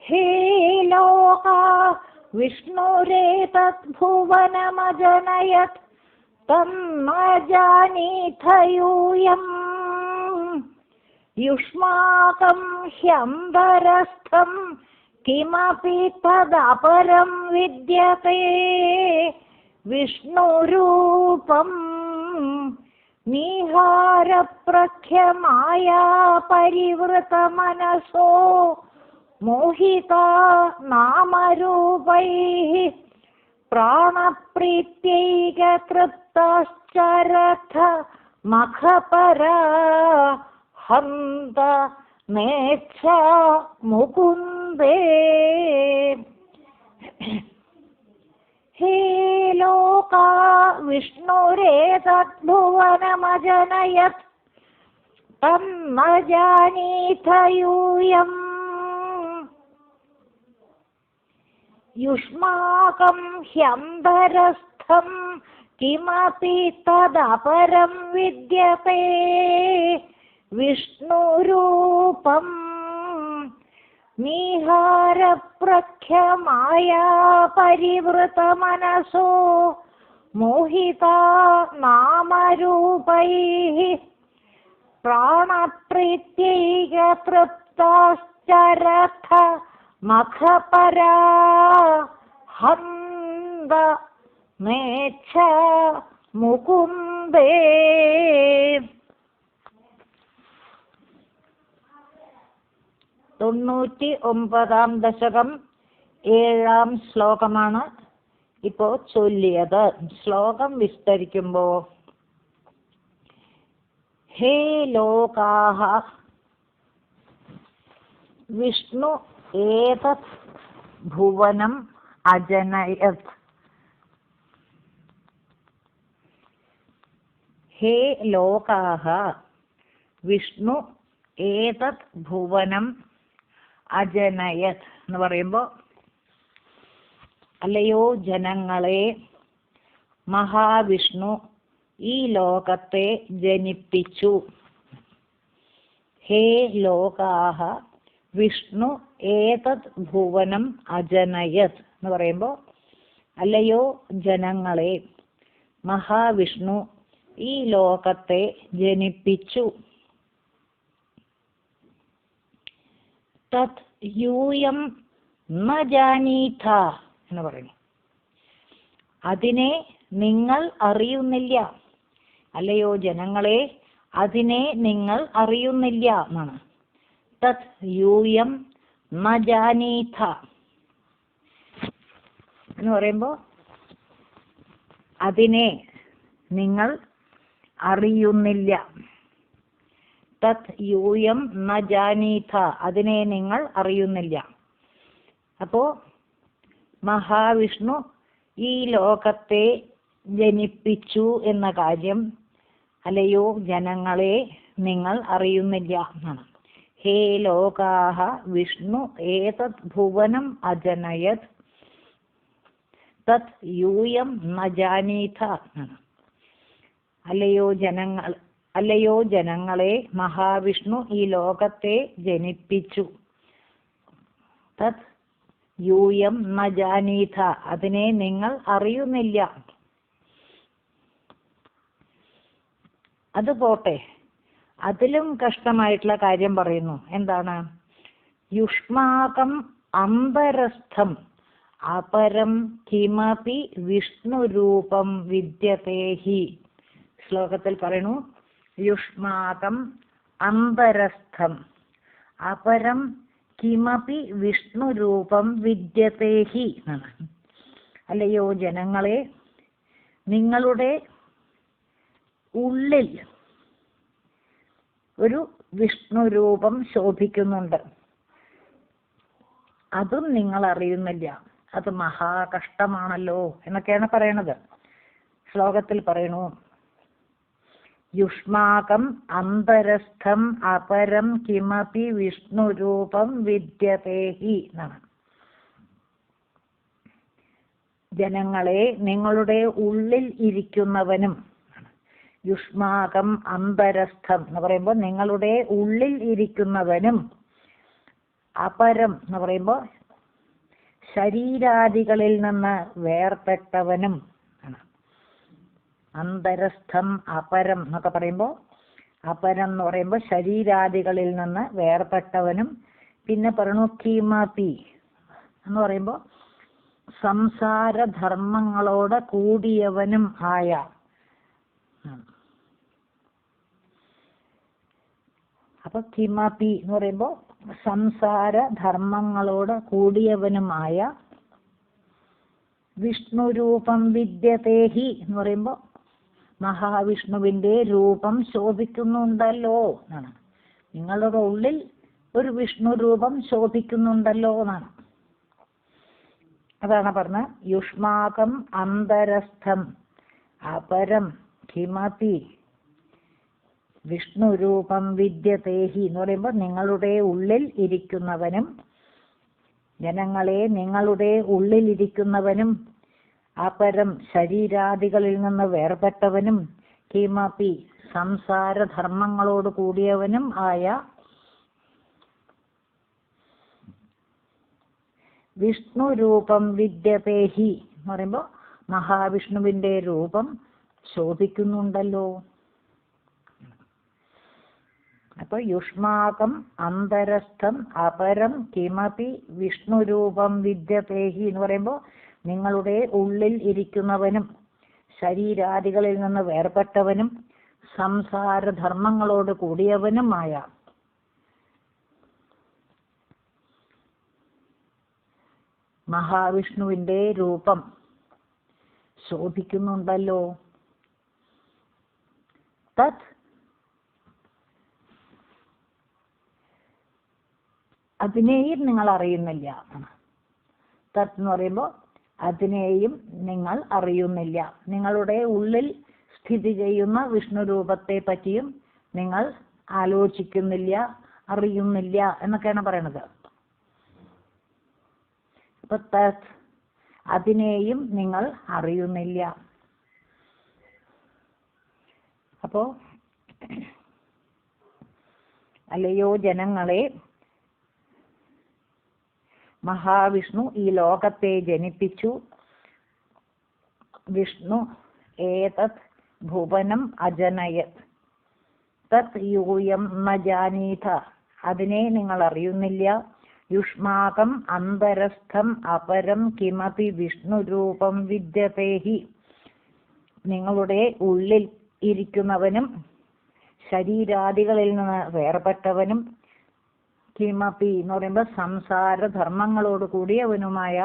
ഹേ ലോക വിഷ്ണുരേതദ്ഭുവനമജനയത് തന്ന ജാനീഥ യൂയം യുഷ്മാകം ഹ്യന്തരസ്ഥം കിമപി തദപരം വിദ്യത്തെ വിഷ്ണുരൂപം നീഹാരപ്രഖ്യമായാ പരിവൃതമനസോ മോഹിതാ നാമരൂപൈഃ പ്രാണപ്രീത്യൈകതൃപ്തശ്ചരഥ മഖപരാ ഹന്ത നേച്ഛ മുകുന്ദേ. ഹേ ലോകാ വിഷ്ണുരേതദ്ഭുവനമജനയത് തന്ന ജാനീഥ യൂയം യുഷ്മാകം ഹ്യന്തരസ്ഥം കിമപി തദപരം വിദ്യത്തെ വിഷ്ണുരൂപം നീഹാരപ്രഖ്യമായാ പരിവൃതമനസോ മോഹിതാ നാമരൂപൈഃ പ്രാണപ്രീത്യൈകതൃപ്തശ്ചരഥ മഖപരാ ഹന്ത നേച്ഛ മുകുന്ദേ. 99 ദശകം 7-ാം ശ്ലോകമാണ് ഇപ്പോ ചൊല്ലിയത്. ശ്ലോകം വിസ്തരിക്കുമ്പോ ഹേ ലോകാഹ വിഷ്ണു ഏതത് ഭുവനം അജനയത്. ഹേ ലോകാഹ വിഷ്ണു ഏതത് ഭുവനം അജനയത് എന്ന് പറയുമ്പോൾ അല്ലയോ ജനങ്ങളെ, മഹാവിഷ്ണു ഈ ലോകത്തെ ജനിപ്പിച്ചു. ഹേ ലോകാഹ വിഷ്ണു ഏതത് ഭുവനം അജനയത് എന്ന് പറയുമ്പോൾ അല്ലയോ ജനങ്ങളെ, മഹാവിഷ്ണു ഈ ലോകത്തെ ജനിപ്പിച്ചു. തത് യൂയം ന ജാനീഥ എന്ന് പറയുന്നു. അതിനെ നിങ്ങൾ അറിയുന്നില്ല. അല്ലയോ ജനങ്ങളെ, അതിനെ നിങ്ങൾ അറിയുന്നില്ല എന്നാണ്. തത് യൂയം ന ജാനീഥ എന്ന് പറയുമ്പോൾ അതിനെ നിങ്ങൾ അറിയുന്നില്ല. തത് യൂയം ന ജാനീഥ അതിനെ നിങ്ങൾ അറിയുന്നില്ല. അപ്പോ മഹാവിഷ്ണു ഈ ലോകത്തെ ജനിപ്പിച്ചു എന്ന കാര്യം അല്ലയോ ജനങ്ങളെ നിങ്ങൾ അറിയുന്നില്ല എന്നാണ്. ഹേ ലോകാഹ വിഷ്ണു ഏതത് ഭുവനം അജനയത് തത് യൂയം ന ജാനീഥ എന്നാണ്. അല്ലയോ ജനങ്ങളെ, മഹാവിഷ്ണു ഈ ലോകത്തെ ജനിപ്പിച്ചു. തത് യൂയം ന ജാനീഥ അതിനെ നിങ്ങൾ അറിയുന്നില്ല. അത് പോട്ടെ, അതിലും കഷ്ടമായിട്ടുള്ള കാര്യം പറയുന്നു. എന്താണ്? യുഷ്മാകം അന്തരസ്ഥം അപരം കിമപി വിഷ്ണുരൂപം വിദ്യത്തെ ഹി. ശ്ലോകത്തിൽ പറയുന്നു, യുഷ്മാകം അന്തരസ്ഥം അപരം കിമപി വിഷ്ണുരൂപം വിദ്യത്തെ ഹി എന്നാണ്. അല്ലയോ ജനങ്ങളെ, നിങ്ങളുടെ ഉള്ളിൽ ഒരു വിഷ്ണുരൂപം ശോഭിക്കുന്നുണ്ട്. അതും നിങ്ങൾ അറിയുന്നില്ല. അത് മഹാകഷ്ടമാണല്ലോ എന്നൊക്കെയാണ് പറയണത്. ശ്ലോകത്തിൽ പറയണു, യുഷ്മാകം അന്തരസ്ഥം അപരം കിമപി വിഷ്ണുരൂപം വിദ്യത്തെ ഹി എന്നാണ്. ജനങ്ങളെ, നിങ്ങളുടെ ഉള്ളിൽ ഇരിക്കുന്നവനും, യുഷ്മാകം അന്തരസ്ഥം എന്ന് പറയുമ്പോൾ നിങ്ങളുടെ ഉള്ളിൽ ഇരിക്കുന്നവനും അപരം എന്ന് പറയുമ്പോൾ ശരീരാദികളിൽ നിന്ന് വേർപെട്ടവനും ആണ്. അന്തരസ്ഥം അപരം എന്നൊക്കെ പറയുമ്പോൾ അപരം എന്ന് പറയുമ്പോൾ ശരീരാദികളിൽ നിന്ന് വേർപെട്ടവനും, പിന്നെ പറയണു കിമപി എന്ന് പറയുമ്പോൾ സംസാരധർമ്മങ്ങളോട് കൂടിയവനും ആയ. അപ്പൊ കിമപി എന്ന് പറയുമ്പോൾ സംസാരധർമ്മങ്ങളോട് കൂടിയവനുമായ വിഷ്ണുരൂപം വിദ്യതേഹി എന്ന് പറയുമ്പോൾ മഹാവിഷ്ണുവിന്റെ രൂപം ശോഭിക്കുന്നുണ്ടല്ലോ എന്നാണ്. നിങ്ങളുടെ ഉള്ളിൽ ഒരു വിഷ്ണു രൂപം ശോഭിക്കുന്നുണ്ടല്ലോ എന്നാണ്. അതാണ് പറഞ്ഞ യുഷ്മാകം അന്തരസ്ഥം അപരം കിമപി വിഷ്ണുരൂപം വിദ്യതേഹി എന്ന് പറയുമ്പോൾ നിങ്ങളുടെ ഉള്ളിൽ ഇരിക്കുന്നവനും, ജനങ്ങളെ നിങ്ങളുടെ ഉള്ളിൽ ഇരിക്കുന്നവനും, അപരം ശരീരാദികളിൽ നിന്ന് വേർപെട്ടവനും, കിമപി സംസാരധർമ്മങ്ങളോട് കൂടിയവനും ആയ വിഷ്ണുരൂപം വിദ്യതേഹി എന്ന് പറയുമ്പോൾ മഹാവിഷ്ണുവിന്റെ രൂപം ശോഭിക്കുന്നുണ്ടല്ലോ. അപ്പൊ യുഷ്മാകം അന്തരസ്ഥം അപരം കിമപി വിഷ്ണുരൂപം വിദ്യതേഹി എന്ന് പറയുമ്പോൾ നിങ്ങളുടെ ഉള്ളിൽ ഇരിക്കുന്നവനും, ശരീരാദികളിൽ നിന്ന് വേർപെട്ടവനും, സംസാരധർമ്മങ്ങളോട് കൂടിയവനുമായ മഹാവിഷ്ണുവിന്റെ രൂപം ശോഭിക്കുന്നുണ്ടല്ലോ. തത് അതിനെയും നിങ്ങൾ അറിയുന്നില്ല. തത് എന്ന് പറയുമ്പോൾ അതിനെയും നിങ്ങൾ അറിയുന്നില്ല. നിങ്ങളുടെ ഉള്ളിൽ സ്ഥിതി ചെയ്യുന്ന വിഷ്ണു രൂപത്തെ പറ്റിയും നിങ്ങൾ ആലോചിക്കുന്നില്ല, അറിയുന്നില്ല എന്നൊക്കെയാണ് പറയണത്. അപ്പൊ തത് അതിനെയും നിങ്ങൾ അറിയുന്നില്ല. അപ്പോ അല്ലയോ ജനങ്ങളെ, മഹാവിഷ്ണു ഈ ലോകത്തെ ജനിപ്പിച്ചു. വിഷ്ണു ഏതത് ഭുവനം അജനയത് തത് യൂയം ന ജാനീത അതിനെ നിങ്ങൾ അറിയുന്നില്ല. യുഷ്മാകം അന്തരസ്ഥം അപരം കിമപി വിഷ്ണുരൂപം വിദ്യതേഹി നിങ്ങളുടെ ഉള്ളിൽ ഇരിക്കുന്നവനും, ശരീരാദികളിൽ നിന്ന് വേർപെട്ടവനും, കിമപി എന്ന് പറയുമ്പോൾ സംസാരധർമ്മങ്ങളോട് കൂടിയവനുമായ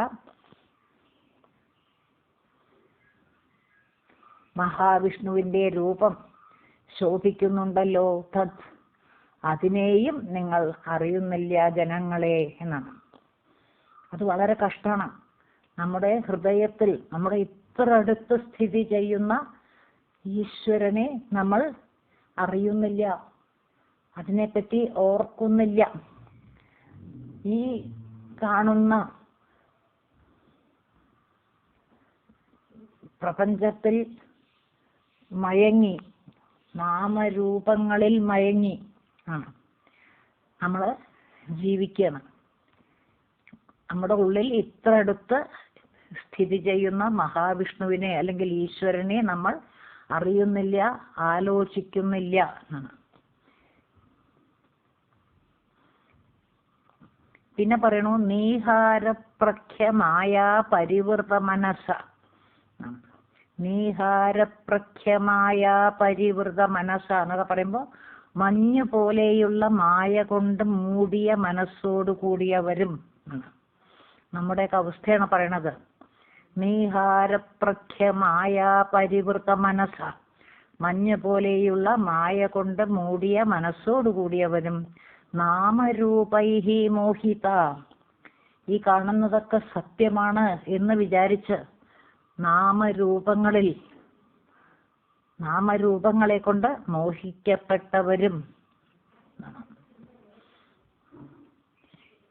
മഹാവിഷ്ണുവിന്റെ രൂപം ശോഭിക്കുന്നുണ്ടല്ലോ. തത് അതിനെയും നിങ്ങൾ അറിയുന്നില്ല ജനങ്ങളെ എന്നാണ്. അത് വളരെ കഷ്ടമാണ്. നമ്മുടെ ഹൃദയത്തിൽ, നമ്മുടെ ഇത്ര അടുത്ത് സ്ഥിതി ചെയ്യുന്ന ഈശ്വരനെ നമ്മൾ അറിയുന്നില്ല, അതിനെപ്പറ്റി ഓർക്കുന്നില്ല. ഈ കാണുന്ന പ്രപഞ്ചത്തിൽ മയങ്ങി, നാമരൂപങ്ങളിൽ മയങ്ങി ആണ് നമ്മൾ ജീവിക്കണം. നമ്മുടെ ഉള്ളിൽ ഇത്ര അടുത്ത് സ്ഥിതി ചെയ്യുന്ന മഹാവിഷ്ണുവിനെ അല്ലെങ്കിൽ ഈശ്വരനെ നമ്മൾ അറിയുന്നില്ല, ആലോചിക്കുന്നില്ല എന്നാണ്. പിന്നെ പറയണു നീഹാരപ്രഖ്യമായ പരിവൃത മനസ്സ. നീഹാരപ്രഖ്യമായ പരിവൃത മനസ്സ എന്നൊക്കെ പറയുമ്പോൾ മഞ്ഞ് പോലെയുള്ള മായ കൊണ്ട് മൂടിയ മനസ്സോട് കൂടിയവരും നമ്മുടെയൊക്കെ അവസ്ഥയാണ് പറയണത്. നീഹാരപ്രഖ്യമായ പരിവൃത മനസ്സ മഞ്ഞ് പോലെയുള്ള മായ കൊണ്ട് മൂടിയ മനസ്സോട് കൂടിയവരും നാമരൂപൈഹി മോഹിത ഈ കാണുന്നതൊക്കെ സത്യമാണ് എന്ന് വിചാരിച്ച് നാമരൂപങ്ങളെ കൊണ്ട് മോഹിക്കപ്പെട്ടവരും.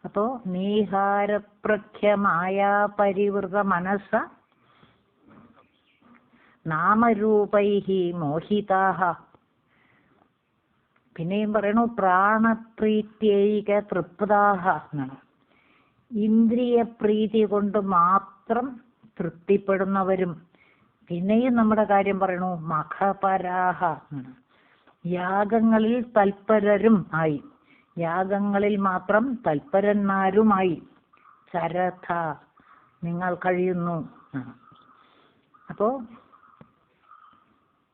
അപ്പോ നീഹാരപ്രഖ്യമായ പരിവൃത മനസ്സ നാമരൂപൈഹി മോഹിതാഹ പിന്നെയും പറയണു പ്രാണപ്രീത്യൈക തൃപ്താഹ എന്നാണ്. ഇന്ദ്രിയ പ്രീതി കൊണ്ട് മാത്രം തൃപ്തിപ്പെടുന്നവരും. പിന്നെയും നമ്മുടെ കാര്യം പറയണു മഖപരാഹ എന്നാണ്. യാഗങ്ങളിൽ തൽപരരും ആയി, യാഗങ്ങളിൽ മാത്രം തൽപരന്മാരുമായി. ചരഥ നിങ്ങൾ കഴിയുന്നു. അപ്പോ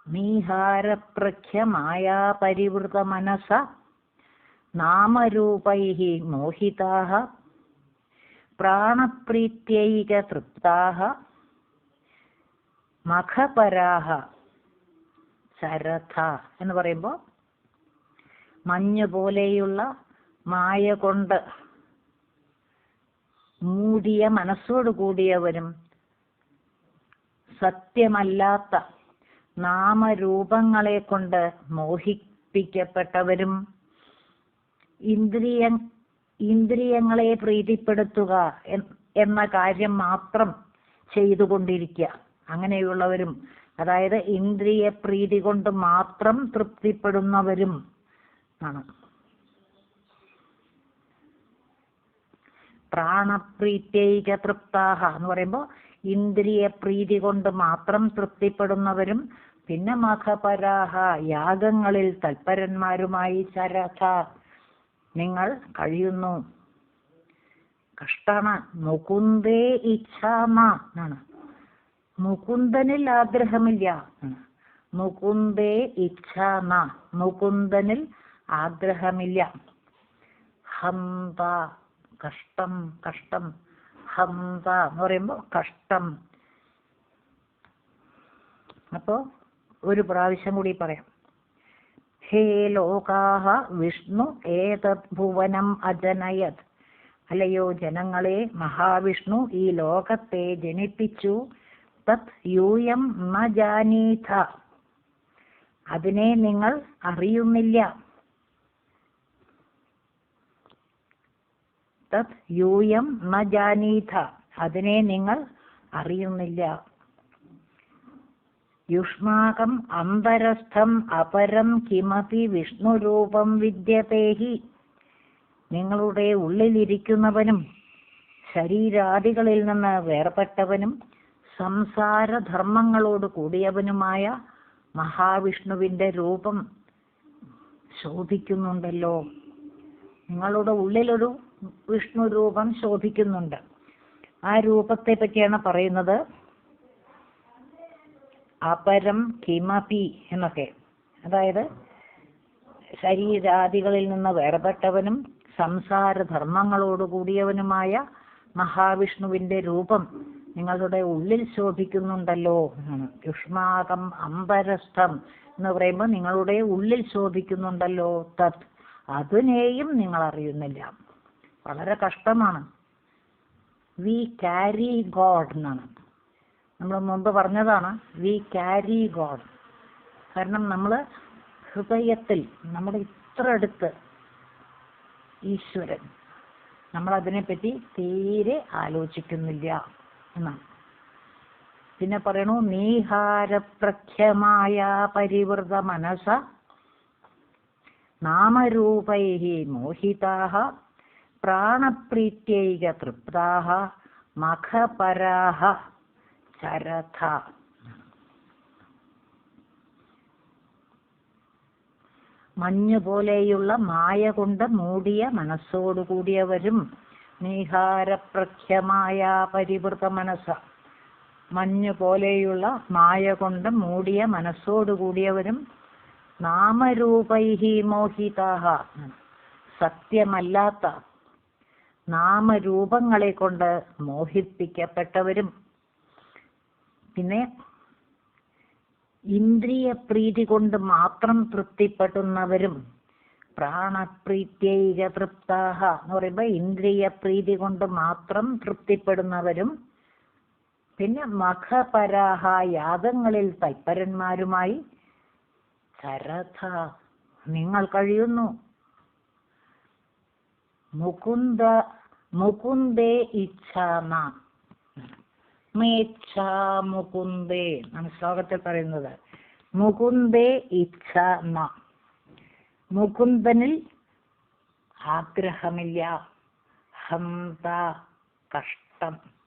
നീഹാരപ്രഖ്യമായ പരിവൃത മനസ നാമരൂപൈഹി മോഹിതാഹ പ്രാണപ്രീത്യൈക തൃപ്താഹ മഖപരാഹ ചരഥ എന്ന് പറയുമ്പോൾ മഞ്ഞ് പോലെയുള്ള മായ കൊണ്ട് മൂടിയ മനസ്സോട് കൂടിയവരും സത്യമല്ലാത്ത നാമരൂപങ്ങളെ കൊണ്ട് മോഹിപ്പിക്കപ്പെട്ടവരും ഇന്ദ്രിയങ്ങളെ പ്രീതിപ്പെടുത്തുക എന്ന കാര്യം മാത്രം ചെയ്തുകൊണ്ടിരിക്കുക, അങ്ങനെയുള്ളവരും, അതായത് ഇന്ദ്രിയ പ്രീതി കൊണ്ട് മാത്രം തൃപ്തിപ്പെടുന്നവരും ആണ്. പ്രാണപ്രീത്യൈക തൃപ്താഹ എന്ന് പറയുമ്പോൾ ഇന്ദ്രിയ പ്രീതി കൊണ്ട് മാത്രം തൃപ്തിപ്പെടുന്നവരും, പിന്നെ മഖപരാഹ യാഗങ്ങളിൽ തൽപരന്മാരുമായി. ചരഥ നിങ്ങൾ കഴിയുന്നു. കഷ്ടാണ്. മുകുന്ദേ ഇച്ഛാമ എന്നാണ്. മുകുന്ദനിൽ ആഗ്രഹമില്ല. മുകുന്ദേ ഇച്ഛാമ, മുകുന്ദനിൽ ആഗ്രഹമില്ല. ഹന്ത കഷ്ടം, കഷ്ടം. ഹന്ത എന്ന് പറയുമ്പോൾ കഷ്ടം. അപ്പോ ഒരു പ്രാവശ്യം കൂടി പറയാം. ഹേ ലോകാഹ വിഷ്ണു ഏതത് ഭുവനം അജനയത്. അല്ലയോ ജനങ്ങളെ, മഹാവിഷ്ണു ഈ ലോകത്തെ ജനിപ്പിച്ചു. തത് യൂയം ന ജാനീഥ, അതിനെ നിങ്ങൾ അറിയുന്നില്ല. തത് യൂയം ന ജാനീഥ, അതിനെ നിങ്ങൾ അറിയുന്നില്ല. യുഷ്മാകം അന്തരസ്ഥം അപരം കിമപി വിഷ്ണുരൂപം വിദ്യതേഹി. നിങ്ങളുടെ ഉള്ളിലിരിക്കുന്നവനും ശരീരാദികളിൽ നിന്ന് വേർപെട്ടവനും സംസാരധർമ്മങ്ങളോട് കൂടിയവനുമായ മഹാവിഷ്ണുവിന്റെ രൂപം ശോഭിക്കുന്നുണ്ടല്ലോ. നിങ്ങളുടെ ഉള്ളിലൊരു വിഷ്ണു രൂപം ശോഭിക്കുന്നുണ്ട്. ആ രൂപത്തെ പറ്റിയാണ് പറയുന്നത്. അപരം കിമപി എന്നൊക്കെ, അതായത് ശരീരാദികളിൽ നിന്ന് വേർപെട്ടവനും സംസാരധർമ്മങ്ങളോട് കൂടിയവനുമായ മഹാവിഷ്ണുവിന്റെ രൂപം നിങ്ങളുടെ ഉള്ളിൽ ശോഭിക്കുന്നുണ്ടല്ലോ എന്നാണ്. യുഷ്മാകം അംബരസ്ഥം എന്ന് പറയുമ്പോൾ നിങ്ങളുടെ ഉള്ളിൽ ശോഭിക്കുന്നുണ്ടല്ലോ. തത്, അതിനെയും നിങ്ങൾ അറിയുന്നില്ല. വളരെ കഷ്ടമാണ്. വി ക്യാരി ഗോഡ് എന്നാണ്. നമ്മൾ മുമ്പ് പറഞ്ഞതാണ് വി ക്യാരി ഗോഡ്. കാരണം നമ്മൾ ഹൃദയത്തിൽ, നമ്മുടെ ഇത്ര അടുത്ത് ഈശ്വരൻ, നമ്മളതിനെപ്പറ്റി തീരെ ആലോചിക്കുന്നില്ല എന്നാണ്. പിന്നെ പറയണു നീഹാരപ്രഖ്യമായ പരിവൃത മനസ നാമരൂപൈഹി മോഹിതാഹ പ്രാണപ്രീത്യൈക തൃപ്താഹ മഖപരാഹ ചരഥ. മഞ്ഞു പോലെയുള്ള മായ കൊണ്ട് മൂടിയ മനസ്സോടുകൂടിയവരും, നീഹാരപ്രഖ്യമായ പരിവൃത മനസ്സ, മഞ്ഞു പോലെയുള്ള മായ കൊണ്ട് മൂടിയ മനസ്സോടുകൂടിയവരും, നാമരൂപൈഹി മോഹിതാഹ സത്യമല്ലാത്ത നാമരൂപങ്ങളെ കൊണ്ട് മോഹിപ്പിക്കപ്പെട്ടവരും, പിന്നെ ഇന്ദ്രിയ പ്രീതി കൊണ്ട് മാത്രം തൃപ്തിപ്പെടുന്നവരും. പ്രാണപ്രീത്യൈക തൃപ്താഹ എന്ന് പറയുമ്പോൾ ഇന്ദ്രിയ പ്രീതി കൊണ്ട് മാത്രം തൃപ്തിപ്പെടുന്നവരും, പിന്നെ മഖപരാഹ യാഗങ്ങളിൽ തൽപരന്മാരുമായി. ചരഥ നിങ്ങൾ കഴിയുന്നു. മുകുന്ദേ ഇച്ഛാമ, മേച്ഛാ മുകുന്ദേ ആണ് ശ്ലോകത്തിൽ പറയുന്നത്. മുകുന്ദേ ഇച്ഛാമ, മുകുന്ദനിൽ ആഗ്രഹമില്ല. ഹന്ത കഷ്ടം.